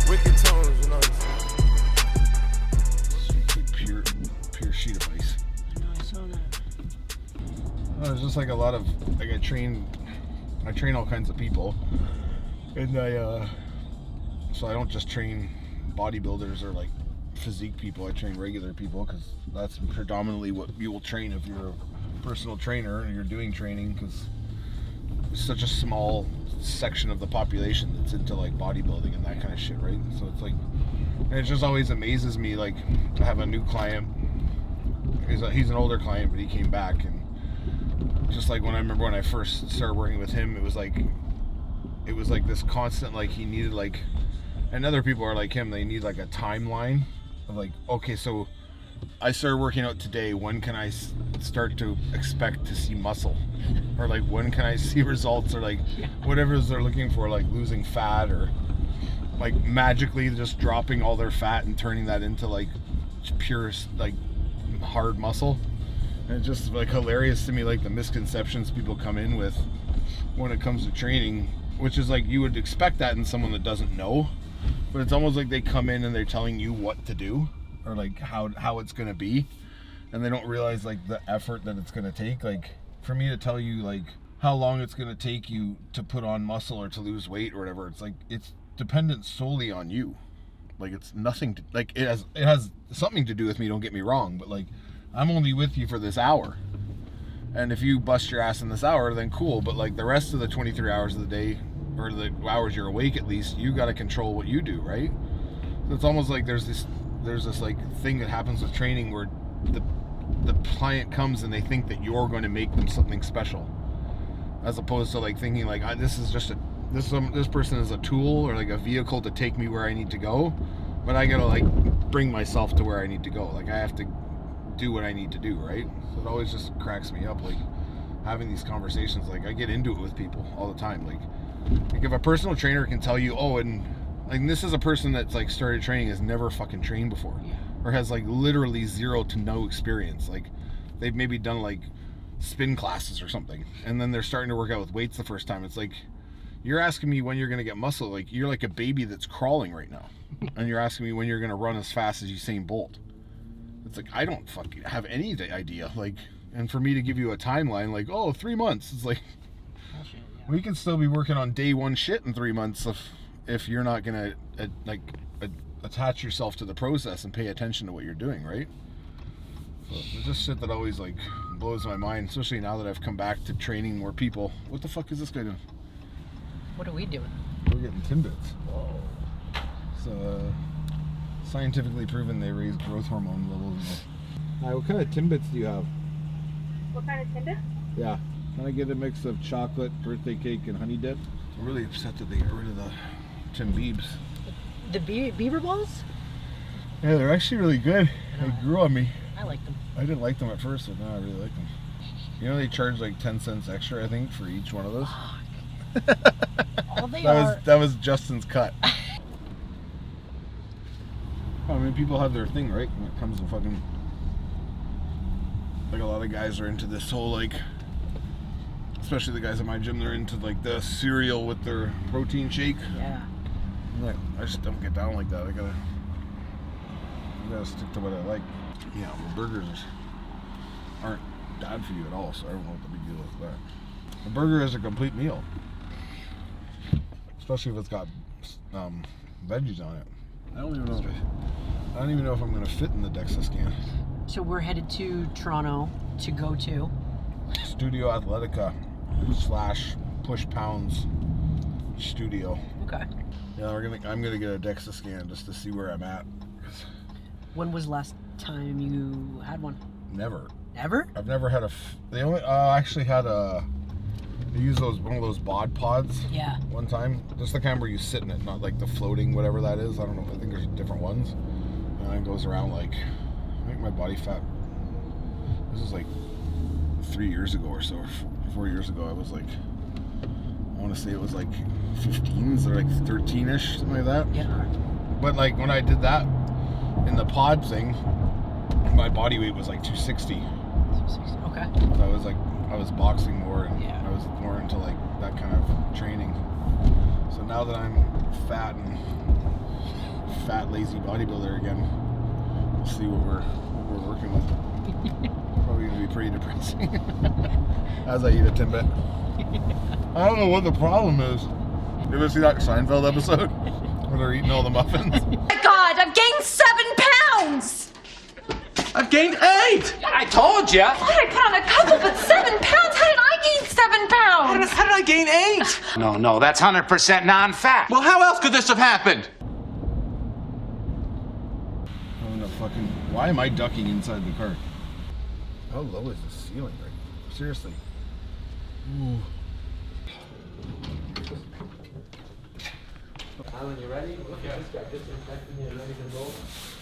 Wicked tones, you know. Sweet, pure sheet of ice. I know, I saw that. It's just like a lot of, like I train all kinds of people, and so I don't just train bodybuilders or like physique people. I train regular people because that's predominantly what you will train if you're a personal trainer and you're doing training, because it's such a small section of the population that's into like bodybuilding and that kind of shit, right? So it's like, and it just always amazes me. Like, I have a new client. He's an older client, but he came back, and just like when I remember when I first started working with him, it was like this constant, like he needed like, and other people are like him, they need like a timeline of like, okay, so I started working out today, when can I start to expect to see muscle? Or like, when can I see results? Or like, whatever it is they're looking for, like losing fat, or like magically just dropping all their fat and turning that into like pure, like hard muscle. And it's just like hilarious to me, like the misconceptions people come in with when it comes to training, which is like, you would expect that in someone that doesn't know, but it's almost like they come in and they're telling you what to do, or like how it's going to be, and they don't realize like the effort that it's going to take. Like, for me to tell you like how long it's going to take you to put on muscle or to lose weight or whatever, it's like, it's dependent solely on you. Like, it's nothing to, like, it has something to do with me, don't get me wrong, but like, I'm only with you for this hour, and if you bust your ass in this hour, then cool, but like the rest of the 23 hours of the day, or the hours you're awake, at least you got to control what you do, right? So it's almost like there's this like thing that happens with training where the client comes and they think that you're going to make them something special, as opposed to like thinking like, this person is a tool or like a vehicle to take me where I need to go, but I gotta like bring myself to where I need to go. Like, I have to do what I need to do, right? So it always just cracks me up, like having these conversations. Like, I get into it with people all the time. Like if a personal trainer can tell you, oh, and like, this is a person that's like started training, has never fucking trained before, or has like literally zero to no experience. Like, they've maybe done like spin classes or something, and then they're starting to work out with weights the first time. It's like, you're asking me when you're gonna get muscle. Like, you're like a baby that's crawling right now, and you're asking me when you're gonna run as fast as Usain Bolt. It's like, I don't fucking have any idea. Like, and for me to give you a timeline, like, oh, 3 months, it's like, we can still be working on day one shit in 3 months if you're not gonna attach yourself to the process and pay attention to what you're doing, right? So it's just shit that always like blows my mind, especially now that I've come back to training more people. What the fuck is this guy doing? What are we doing? We're getting Timbits. Whoa. So scientifically proven they raise growth hormone levels. Hi, what kind of Timbits do you have? What kind of Timbits? Yeah. Can I get a mix of chocolate, birthday cake, and honey dip? I'm really upset that they got rid of the Tim Biebs. The beaver balls? Yeah, they're actually really good. They grew on me. I like them. I didn't like them at first, but now I really like them. You know, they charge like 10 cents extra, I think, for each one of those. All they That was Justin's cut. I mean, people have their thing, right? When it comes to fucking, like, a lot of guys are into this whole, like, especially the guys at my gym, they're into like the cereal with their protein shake. Yeah. Like, I just don't get down like that. I gotta stick to what I like. Yeah, well, burgers aren't bad for you at all, so I don't know what the big deal is with that. A burger is a complete meal, especially if it's got veggies on it. I don't even know if I'm gonna fit in the DEXA scan. So we're headed to Toronto to go to Studio Athletica / push pounds studio. Okay. Yeah, I'm gonna get a DEXA scan just to see where I'm at. When was last time you had one? Never. Ever? I've never had they only actually had they use one of those bod pods. Yeah. One time, just the kind where you sit in it, not like the floating whatever that is. I don't know. I think there's different ones. And it goes around like, I think my body fat. This is like 3 years ago or so, or 4 years ago. I was like, I want to say it was like 15s or like 13ish, something like that. Yeah. But like when I did that in the pod thing, my body weight was like 260. Okay. So I was boxing more, and I was more into like that kind of training. So now that I'm fat, lazy bodybuilder again, we'll see what we're working with. Probably gonna be pretty depressing as I eat a Timbit. I don't know what the problem is. You ever see that Seinfeld episode where they're eating all the muffins? God, I've gained 7 pounds! I've gained 8! I told ya! I put on a couple, but 7 pounds? How did I gain 7 pounds? How did I gain 8? No, that's 100% non-fat. Well, how else could this have happened? I'm gonna fucking. Why am I ducking inside the car? How low is the ceiling right now? Seriously. Ooh. Alan, you ready? Okay. Just got disinfecting here, ready to go.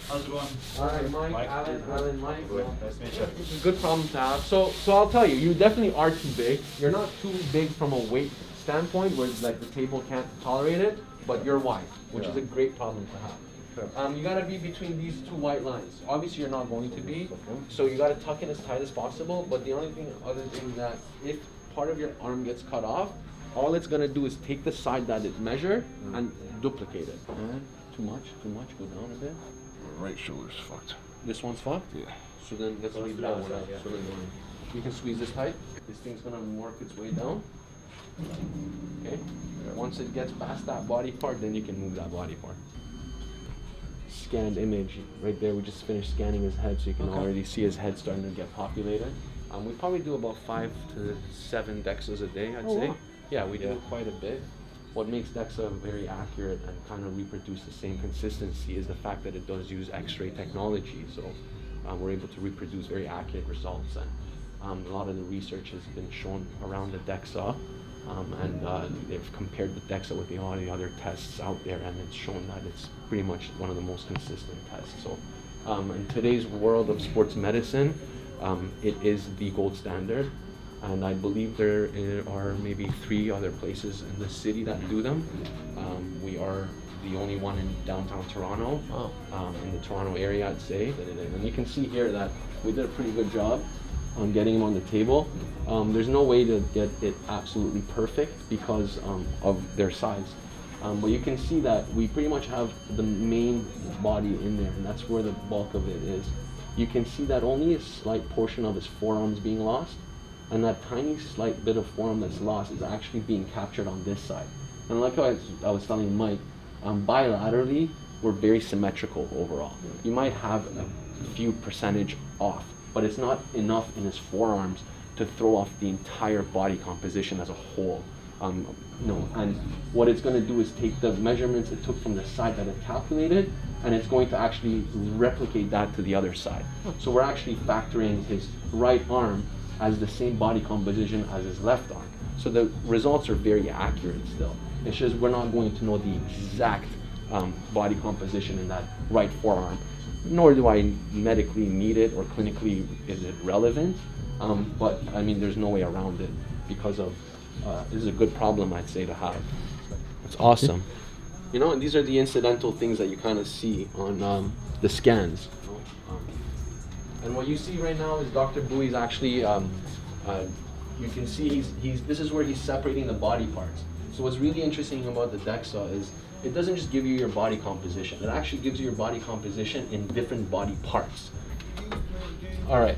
How's it going? Alright, Mike, Alan, Mike. Nice to meet you. This is a good problem to have. So I'll tell you, you definitely are too big. You're not too big from a weight standpoint where like the table can't tolerate it, but you're wide, which is a great problem to have. You gotta be between these 2 white lines. Obviously you're not going to be, so you gotta tuck in as tight as possible, but the only thing other thing that if part of your arm gets cut off, all it's gonna do is take the side that it measured and duplicate it. Too much, go down a bit. Right shoulder's fucked. This one's fucked? Yeah. So then let's leave that one out. So then you can squeeze this tight. This thing's gonna work its way down. Okay? Once it gets past that body part, then you can move that body part. Scanned image right there. We just finished scanning his head, so you can already see his head starting to get populated. We probably do about 5 to 7 dexas a day, I'd say. Wow. Yeah, we do quite a bit. What makes DEXA very accurate and kind of reproduce the same consistency is the fact that it does use X-ray technology. So we're able to reproduce very accurate results. And a lot of the research has been shown around the DEXA. They've compared the DEXA with all the other tests out there, and it's shown that it's pretty much one of the most consistent tests. So in today's world of sports medicine, it is the gold standard. And I believe there are maybe 3 other places in the city that do them. We are the only one in downtown Toronto, in the Toronto area, I'd say. And you can see here that we did a pretty good job on getting them on the table. There's no way to get it absolutely perfect because of their size. But you can see that we pretty much have the main body in there, and that's where the bulk of it is. You can see that only a slight portion of his forearm is being lost. And that tiny slight bit of forearm that's lost is actually being captured on this side. And like I was telling Mike, bilaterally, we're very symmetrical overall. You might have a few percentage off, but it's not enough in his forearms to throw off the entire body composition as a whole. And what it's going to do is take the measurements it took from the side that it calculated, and it's going to actually replicate that to the other side. So we're actually factoring his right arm as the same body composition as his left arm. So the results are very accurate still. It's just we're not going to know the exact body composition in that right forearm, nor do I medically need it or clinically is it relevant. But I mean, there's no way around it because of, this is a good problem I'd say to have. It's awesome. You know, and these are the incidental things that you kind of see on the scans. And what you see right now is Dr. Bowie's actually, you can see this is where he's separating the body parts. So what's really interesting about the DEXA is it doesn't just give you your body composition. It actually gives you your body composition in different body parts. All right.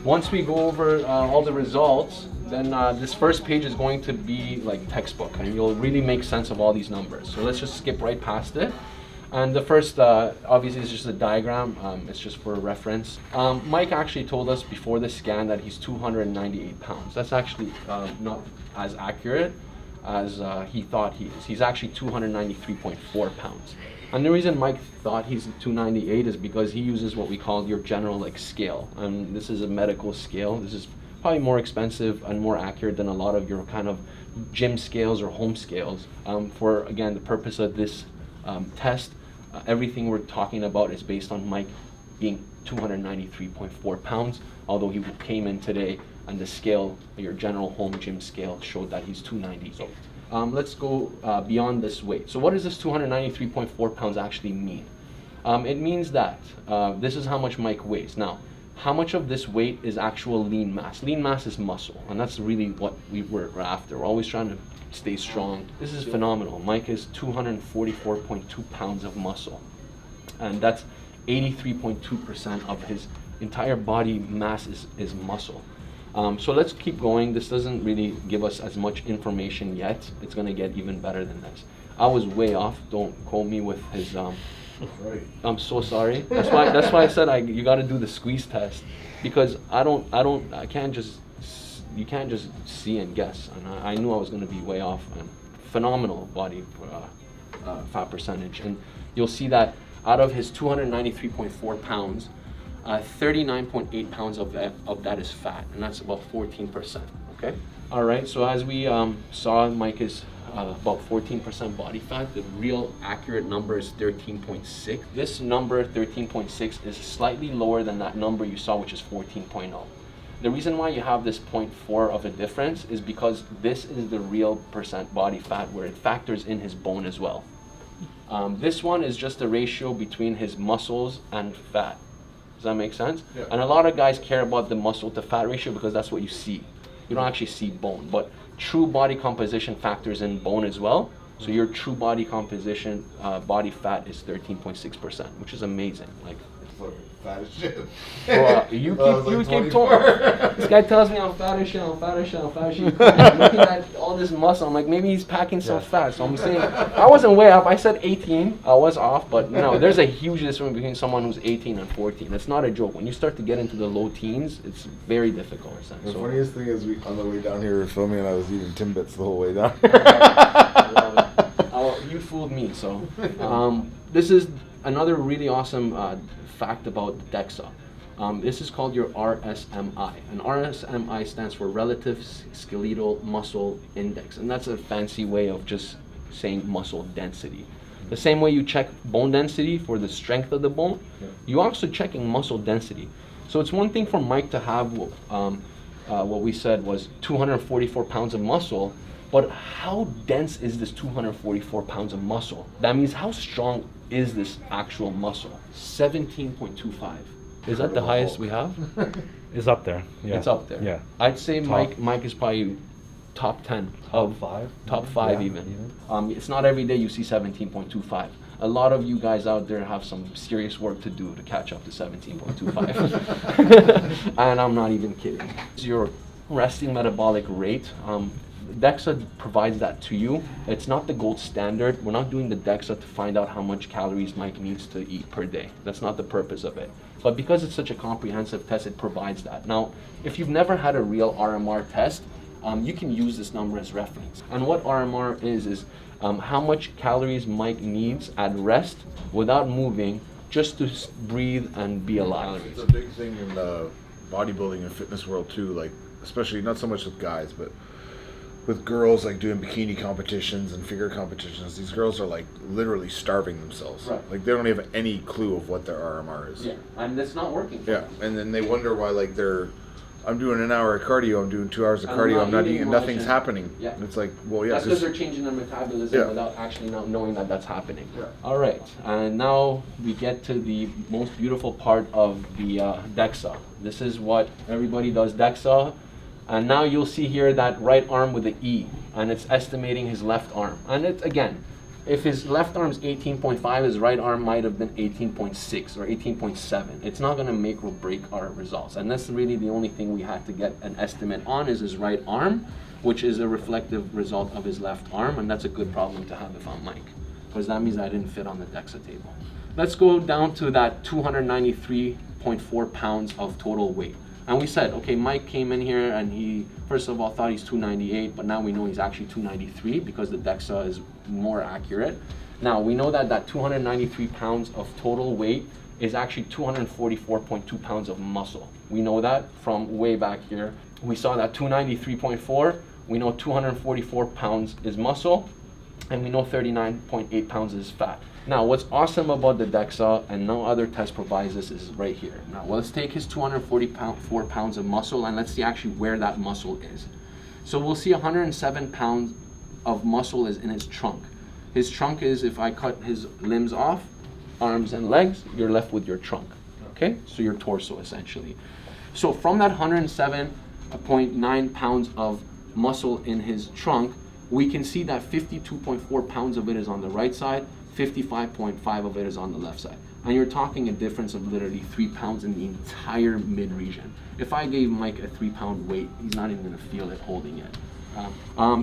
Once we go over all the results, then this first page is going to be like textbook, and you'll really make sense of all these numbers. So let's just skip right past it. And the first, obviously, is just a diagram. It's just for reference. Mike actually told us before the scan that he's 298 pounds. That's actually not as accurate as he thought he is. He's actually 293.4 pounds. And the reason Mike thought he's 298 is because he uses what we call your general scale. This is a medical scale. This is probably more expensive and more accurate than a lot of your kind of gym scales or home scales. For, again, the purpose of this test, everything we're talking about is based on Mike being 293.4 pounds, although he came in today and the scale, your general home gym scale, showed that he's 290. So let's go beyond this weight. So what does this 293.4 pounds actually mean? It means that this is how much Mike weighs. Now, how much of this weight is actual lean mass? Lean mass is muscle, and that's really what we're after. We're always trying to stay strong. This is phenomenal. Mike is 244.2 pounds of muscle, and that's 83.2% of his entire body mass is muscle. So let's keep going. This doesn't really give us as much information yet. It's gonna get even better than this. I was way off. Don't quote me with his. Right. I'm so sorry. That's why I said you got to do the squeeze test, because I can't just. You can't just see and guess. And I knew I was gonna be way off. And phenomenal body fat percentage, and you'll see that out of his 293.4 pounds. 39.8 pounds of that is fat, and that's about 14%. Okay. All right. So as we saw, Mike is about 14% body fat. The real accurate number is 13.6. This number 13.6 is slightly lower than that number you saw, which is 14.0. The reason why you have this 0.4 of a difference is because this is the real percent body fat, where it factors in his bone as well. This one is just the ratio between his muscles and fat. Does that make sense? Yeah. And a lot of guys care about the muscle to fat ratio because that's what you see. You don't actually see bone, but true body composition factors in bone as well. So your true body composition, body fat is 13.6%, which is amazing. Like, Fat as shit. bro, you keep talking. This guy tells me I'm fat as shit, I'm fat as shit, I'm fat as shit. I'm looking at all this muscle, I'm like, maybe he's packing some fat. So I'm saying, I wasn't way up. I said 18. I was off, but no, there's a huge difference between someone who's 18 and 14. It's not a joke. When you start to get into the low teens, it's very difficult. The funniest thing is, on the way down here, we were filming, and I was eating Timbits the whole way down. I love it. You fooled me. So this is another really awesome fact about the DEXA. This is called your RSMI, and RSMI stands for Relative Skeletal Muscle Index, and that's a fancy way of just saying muscle density. The same way you check bone density for the strength of the bone, you're also checking muscle density. So it's one thing for Mike to have what we said was 244 pounds of muscle, but how dense is this 244 pounds of muscle? That means how strong is this actual muscle? 17.25. Is that the highest we have? It's up there. Yeah. It's up there. Yeah. I'd say Mike is probably top 10 of five. Top 5 even. It's not every day you see 17.25. A lot of you guys out there have some serious work to do to catch up to 17.25. And I'm not even kidding. It's your resting metabolic rate. DEXA provides that to you. It's not the gold standard. We're not doing the DEXA to find out how much calories Mike needs to eat per day. That's not the purpose of it. But because it's such a comprehensive test, it provides that. Now, if you've never had a real RMR test, you can use this number as reference. And what RMR is how much calories Mike needs at rest without moving, just to breathe and be alive. It's a big thing in the bodybuilding and fitness world too, like especially not so much with guys, but with girls, like doing bikini competitions and figure competitions. These girls are like literally starving themselves. Right. Like they don't have any clue of what their RMR is. Yeah, and it's not working. Yeah, and then they wonder why, like, I'm doing an hour of cardio, I'm doing 2 hours of And cardio, I'm I'm not not eating eating, much, nothing's and- happening. Yeah. And it's like, well, yeah, That's because just, they're changing their metabolism Yeah. without actually not knowing that that's happening. Yeah. All right, and now we get to the most beautiful part of the DEXA. This is what everybody does DEXA, and now you'll see here that right arm with the E, and it's estimating his left arm. And it's, again, if his left arm is 18.5, his right arm might have been 18.6 or 18.7. It's not going to make or break our results. And that's really the only thing we had to get an estimate on, is his right arm, which is a reflective result of his left arm. And that's a good problem to have if I'm Mike, because that means I didn't fit on the DEXA table. Let's go down to that 293.4 pounds of total weight. And we said, okay, Mike came in here and he, first of all, thought he's 298, but now we know he's actually 293 because the DEXA is more accurate. Now, we know that that 293 pounds of total weight is actually 244.2 pounds of muscle. We know that from way back here. We saw that 293.4, we know 244 pounds is muscle, and we know 39.8 pounds is fat. Now, what's awesome about the DEXA, and no other test provides this, is right here. Now, let's take his 244 pounds of muscle, and let's see actually where that muscle is. So we'll see 107 pounds of muscle is in his trunk. His trunk is, if I cut his limbs off, arms and legs, you're left with your trunk. okay? So your torso essentially. So from that 107.9 pounds of muscle in his trunk, we can see that 52.4 pounds of it is on the right side, 55.5 of it is on the left side. And you're talking a difference of literally 3 pounds in the entire mid region. If I gave Mike a 3-pound weight, he's not even gonna feel it holding it.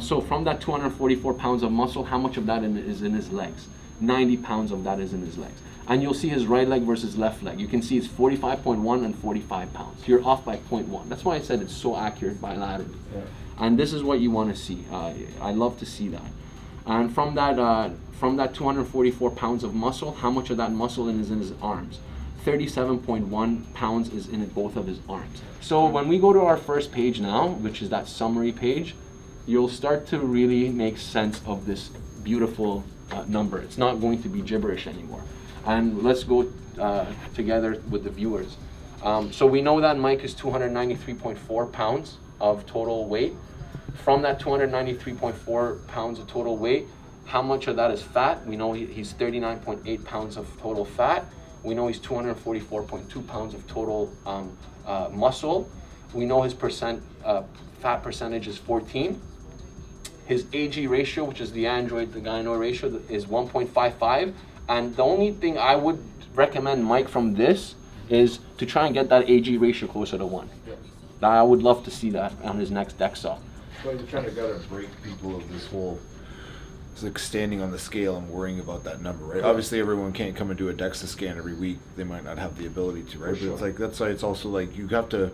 So from that 244 pounds of muscle, how much of that is in his legs? 90 pounds of that is in his legs. And you'll see his right leg versus left leg. You can see it's 45.1 and 45 pounds. You're off by 0.1. That's why I said it's so accurate bilaterally. Yeah. And this is what you want to see. I love to see that. And from that 244 pounds of muscle, how much of that muscle is in his arms? 37.1 pounds is in both of his arms. So when we go to our first page now, which is that summary page, you'll start to really make sense of this beautiful number. It's not going to be gibberish anymore. And let's go together with the viewers. So we know that Mike is 293.4 pounds of total weight. From that 293.4 pounds of total weight, how much of that is fat? We know he's 39.8 pounds of total fat. We know he's 244.2 pounds of total muscle. We know his fat percentage is 14. His AG ratio, which is the android to gyno ratio, is 1.55. And the only thing I would recommend Mike from this is to try and get that AG ratio closer to 1. Yes. I would love to see that on his next dexa. Well, you kind of got to break people of this whole, it's like standing on the scale and worrying about that number, right? Yeah. Obviously, everyone can't come and do a DEXA scan every week. They might not have the ability to, right? But it's like, that's why it's also like you have to,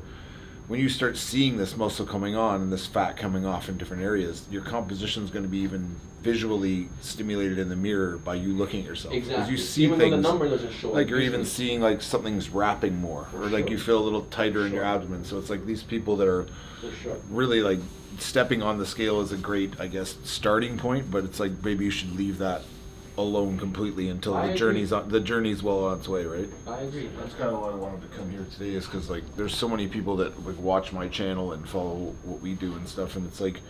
when you start seeing this muscle coming on and this fat coming off in different areas, your composition is going to be even visually stimulated in the mirror by you looking at yourself. Exactly. Because you see even things, though the number doesn't show like you're even seeing like something's wrapping more, or like you feel a little tighter in your abdomen. So it's like these people that are really like stepping on the scale is a great, I guess, starting point, but it's like maybe you should leave that alone completely until the journey's well on its way, right? I agree. That's kind of why I wanted to come here today, is because like there's so many people that like watch my channel and follow what we do and stuff, and it's like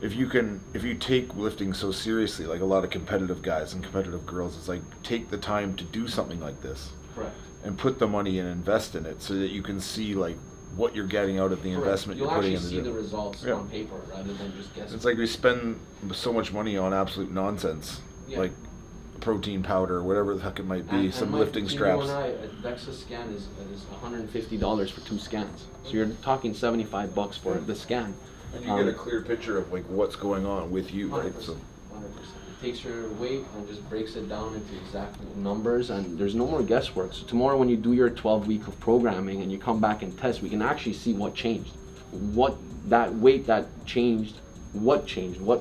if you take lifting so seriously, like a lot of competitive guys and competitive girls, it's like take the time to do something like this. Correct. And put the money and invest in it so that you can see like what you're getting out of the investment you're putting in. You'll actually see the results on paper rather than just guessing. It's like we spend so much money on absolute nonsense, like protein powder, whatever the heck it might be, some lifting straps. A DEXA scan is $150 for 2 scans. So you're talking $75 for the scan. And you get a clear picture of like what's going on with you, 100%, right? So 100%. It takes your weight and just breaks it down into exact numbers, and there's no more guesswork. So tomorrow when you do your 12-week of programming and you come back and test, we can actually see what changed. What that weight that changed, what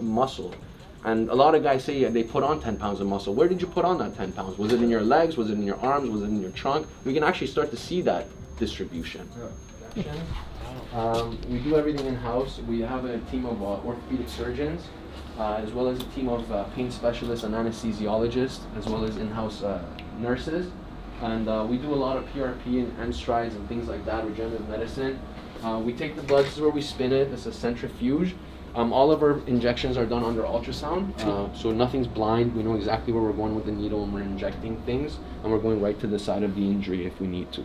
muscle. And a lot of guys say they put on 10 pounds of muscle. Where did you put on that 10 pounds? Was it in your legs? Was it in your arms? Was it in your trunk? We can actually start to see that distribution. Yeah. We do everything in-house. We have a team of orthopedic surgeons, as well as a team of pain specialists and anesthesiologists, as well as in-house nurses. And we do a lot of PRP and strides and things like that, regenerative medicine. We take the blood, this is where we spin it. It's a centrifuge. All of our injections are done under ultrasound, so nothing's blind. We know exactly where we're going with the needle when we're injecting things, and we're going right to the side of the injury if we need to.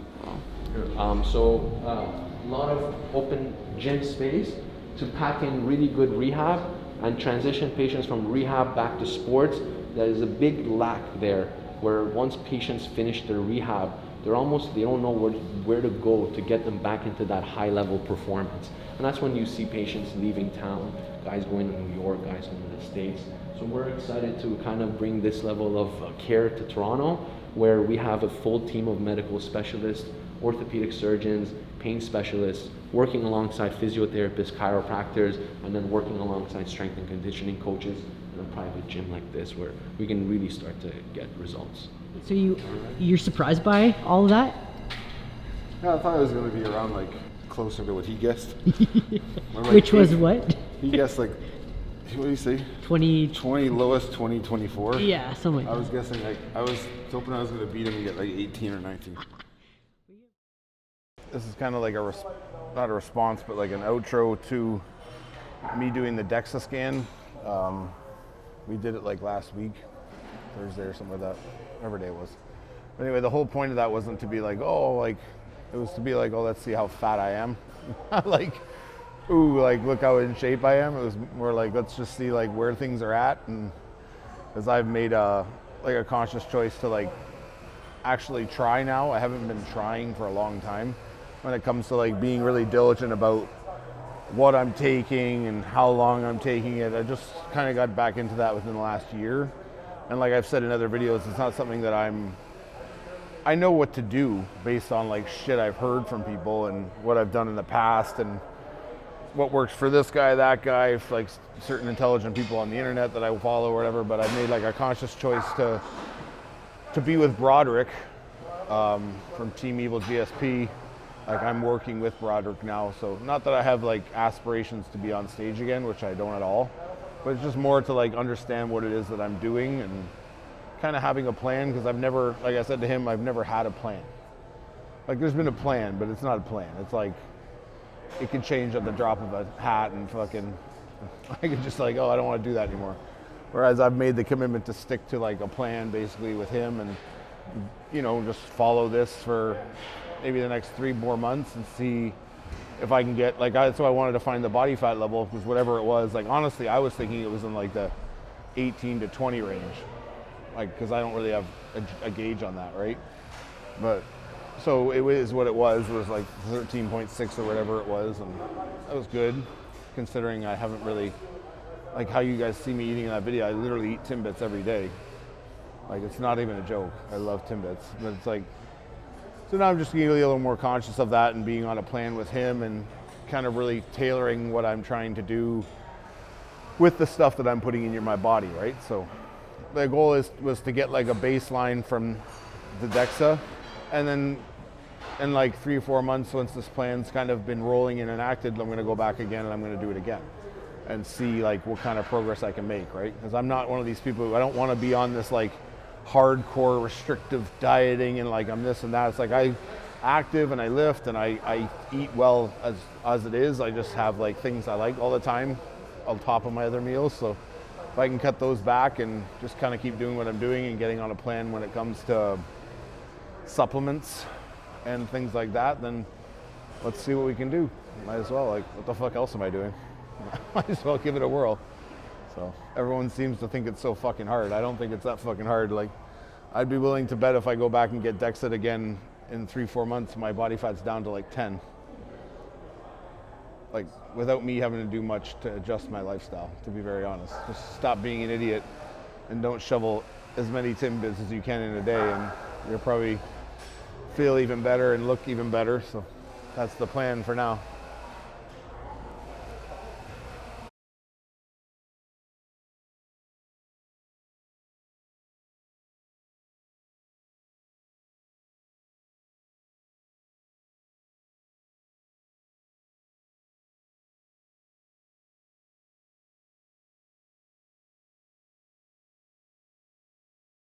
A lot of open gym space to pack in really good rehab and transition patients from rehab back to sports. There is a big lack there, where once patients finish their rehab, they don't know where to go to get them back into that high level performance. And that's when you see patients leaving town, guys going to New York, guys going to the States. So we're excited to kind of bring this level of care to Toronto, where we have a full team of medical specialists, orthopedic surgeons, pain specialists, working alongside physiotherapists, chiropractors, and then working alongside strength and conditioning coaches in a private gym like this, where we can really start to get results. So you're surprised by all of that? Yeah, I thought it was going to be around like closer to what he guessed. Which was what? He guessed like, what do you say? 20 lowest, 24. Yeah, something like that. I was guessing like, I was hoping I was going to beat him and get like 18 or 19. This is kind of like not a response, but like an outro to me doing the DEXA scan. We did it like last week, Thursday or something like that, whatever day it was. Anyway, the whole point of that wasn't to be like, oh, like, it was to be like, oh, let's see how fat I am. Like, ooh, like, look how in shape I am. It was more like, let's just see like where things are at. And as I've made a conscious choice to like actually try now. I haven't been trying for a long time when it comes to like being really diligent about what I'm taking and how long I'm taking it. I just kind of got back into that within the last year. And like I've said in other videos, it's not something that I know what to do based on like shit I've heard from people and what I've done in the past and what works for this guy, that guy, like certain intelligent people on the internet that I follow or whatever. But I've made like a conscious choice to be with Broderick from Team Evil GSP. Like I'm working with Broderick now, so not that I have like aspirations to be on stage again, which I don't at all, but it's just more to like understand what it is that I'm doing and kind of having a plan, because I've never, like I said to him, I've never had a plan. Like there's been a plan, but it's not a plan. It's like it can change at the drop of a hat and fucking I could just like, oh, I don't want to do that anymore. Whereas I've made the commitment to stick to like a plan basically with him and, you know, just follow this for maybe the next 3 more months and see if I can get, like, that's why I wanted to find the body fat level, because whatever it was, like, honestly, I was thinking it was in like the 18 to 20 range, like, because I don't really have a gauge on that, right? But, so it was what it was like 13.6 or whatever it was, and that was good, considering I haven't really, like how you guys see me eating in that video, I literally eat Timbits every day. Like, it's not even a joke. I love Timbits, but it's like, so now I'm just getting a little more conscious of that and being on a plan with him and kind of really tailoring what I'm trying to do with the stuff that I'm putting in my body, right? So the goal was to get like a baseline from the DEXA, and then in like 3 or 4 months, once this plan's kind of been rolling and enacted, I'm gonna go back again and I'm gonna do it again and see like what kind of progress I can make, right? Because I'm not one of these people who, I don't want to be on this like hardcore restrictive dieting and like I'm this and that. It's like I active and I lift and I eat well as it is. I just have like things I like all the time on top of my other meals. So if I can cut those back and just kind of keep doing what I'm doing and getting on a plan when it comes to supplements and things like that, then let's see what we can do. Might as well, like, what the fuck else am I doing? Might as well give it a whirl. So everyone seems to think it's so fucking hard. I don't think it's that fucking hard. Like, I'd be willing to bet if I go back and get DEXA again in 3-4 months, my body fat's down to like 10. Like, without me having to do much to adjust my lifestyle, to be very honest. Just stop being an idiot and don't shovel as many Timbits as you can in a day, and you'll probably feel even better and look even better. So that's the plan for now.